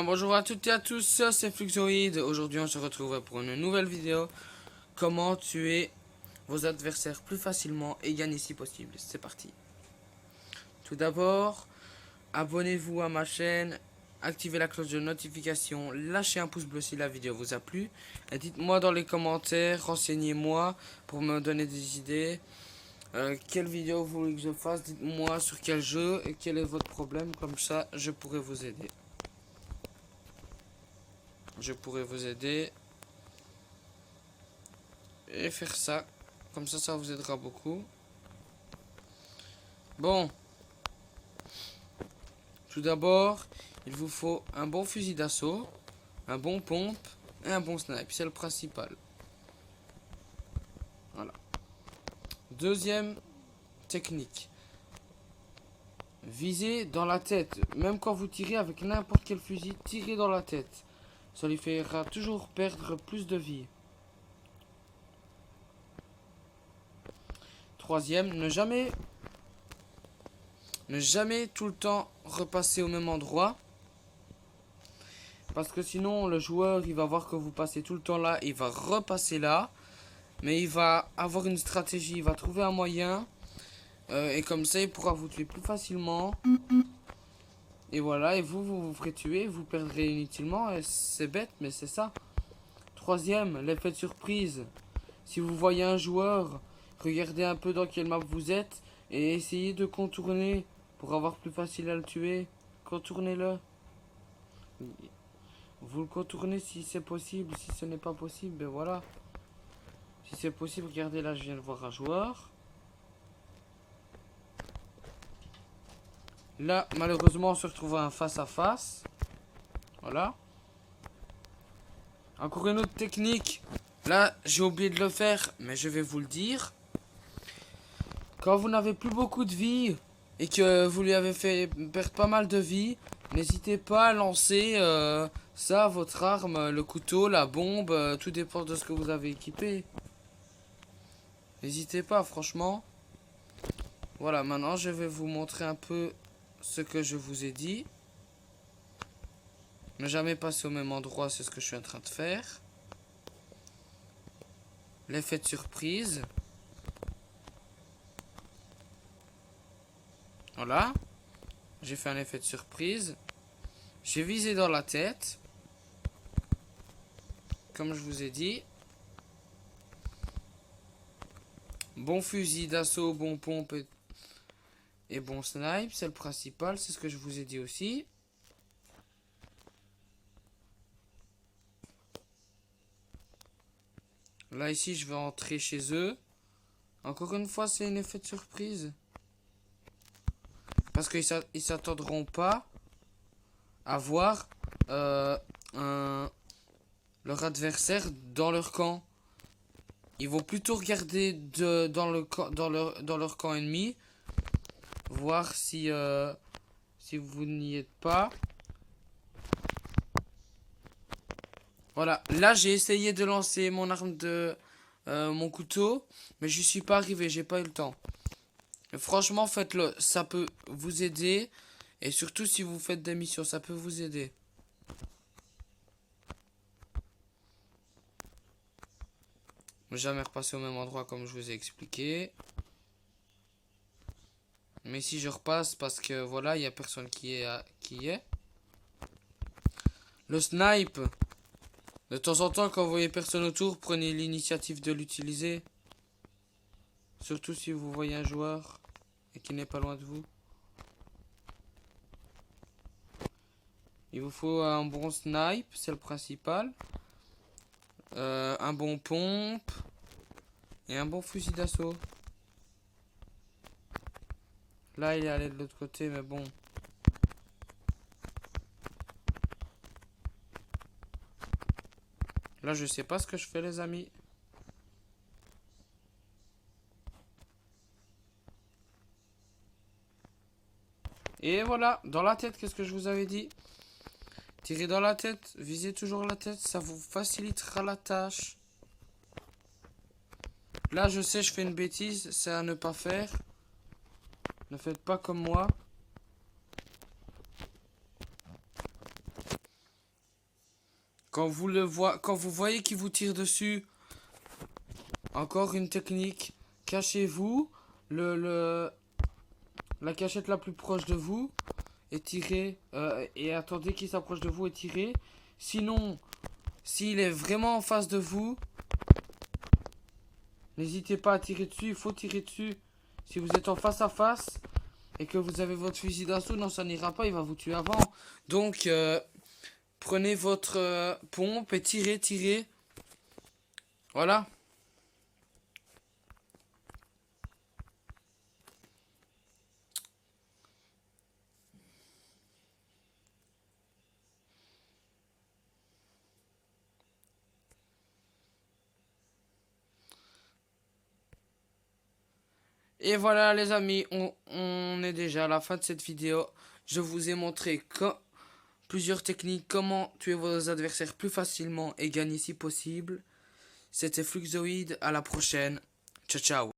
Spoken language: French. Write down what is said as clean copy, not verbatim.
Bonjour à toutes et à tous, c'est Fluxoid. Aujourd'hui on se retrouve pour une nouvelle vidéo. Comment tuer vos adversaires plus facilement et gagner si possible. C'est parti. Tout d'abord, abonnez-vous à ma chaîne, activez la cloche de notification, lâchez un pouce bleu si la vidéo vous a plu. Et dites-moi dans les commentaires, renseignez-moi pour me donner des idées. Quelle vidéo vous voulez que je fasse? Dites-moi sur quel jeu et quel est votre problème, comme ça je pourrai vous aider. Je pourrais vous aider et faire ça. Comme ça vous aidera beaucoup. Bon. Tout d'abord, il vous faut un bon fusil d'assaut, un bon pompe et un bon snipe. C'est le principal. Voilà. Deuxième technique. Visez dans la tête. Même quand vous tirez avec n'importe quel fusil, tirez dans la tête. Ça lui fera toujours perdre plus de vie. Troisième, ne jamais tout le temps repasser au même endroit. Parce que sinon, le joueur, il va voir que vous passez tout le temps là. Il va repasser là. Mais il va avoir une stratégie. Il va trouver un moyen. Et comme ça, il pourra vous tuer plus facilement. Et voilà. Et vous ferez tuer. Vous perdrez inutilement. C'est bête, mais c'est ça. Troisième, l'effet de surprise. Si vous voyez un joueur, regardez un peu dans quelle map vous êtes. Et essayez de contourner. Pour avoir plus facile à le tuer. Contournez-le. Vous le contournez si c'est possible. Si ce n'est pas possible, ben voilà. Si c'est possible, regardez là, je viens de voir un joueur. Là, malheureusement, on se retrouve à un face à face. Voilà. Encore une autre technique. Là, j'ai oublié de le faire, mais je vais vous le dire. Quand vous n'avez plus beaucoup de vie et que vous lui avez fait perdre pas mal de vie, n'hésitez pas à lancer ça, votre arme, le couteau, la bombe, tout dépend de ce que vous avez équipé. N'hésitez pas, franchement. Voilà, maintenant je vais vous montrer un peu ce que je vous ai dit. Ne jamais passer au même endroit, c'est ce que je suis en train de faire. L'effet de surprise. Voilà. J'ai fait un effet de surprise. J'ai visé dans la tête. Comme je vous ai dit. Bon fusil d'assaut, bon pompe et bon snipe, c'est le principal, c'est ce que je vous ai dit aussi. Là ici je vais entrer chez eux. Encore une fois c'est un effet de surprise. Parce qu'ils s'attendront pas à voir leur adversaire dans leur camp. Ils vont plutôt regarder dans leur camp ennemi. Voir si vous n'y êtes pas. Voilà, là j'ai essayé de lancer mon arme de mon couteau, mais je suis pas arrivé, j'ai pas eu le temps. Mais franchement, faites-le, ça peut vous aider, et surtout si vous faites des missions, ça peut vous aider. Ne jamais repasser au même endroit comme je vous ai expliqué. Mais si je repasse, parce que voilà, il n'y a personne qui est. Le snipe. De temps en temps, quand vous voyez personne autour, prenez l'initiative de l'utiliser. Surtout si vous voyez un joueur et qui n'est pas loin de vous. Il vous faut un bon snipe, c'est le principal. Un bon pompe. Et un bon fusil d'assaut. Là, il est allé de l'autre côté, mais bon. Là, je sais pas ce que je fais, les amis. Et voilà, dans la tête, qu'est-ce que je vous avais dit? Tirez dans la tête, visez toujours la tête, ça vous facilitera la tâche. Là, je sais, je fais une bêtise, c'est à ne pas faire. Ne faites pas comme moi. Quand vous voyez qu'il vous tire dessus, encore une technique, cachez-vous la cachette la plus proche de vous et tirez et attendez qu'il s'approche de vous et tirez. Sinon, s'il est vraiment en face de vous, n'hésitez pas à tirer dessus, il faut tirer dessus. Si vous êtes en face à face et que vous avez votre fusil d'assaut, non, ça n'ira pas, il va vous tuer avant. Donc, prenez votre pompe et tirez. Voilà. Et voilà les amis, on est déjà à la fin de cette vidéo. Je vous ai montré plusieurs techniques, comment tuer vos adversaires plus facilement et gagner si possible. C'était Fluxoid, à la prochaine. Ciao ciao.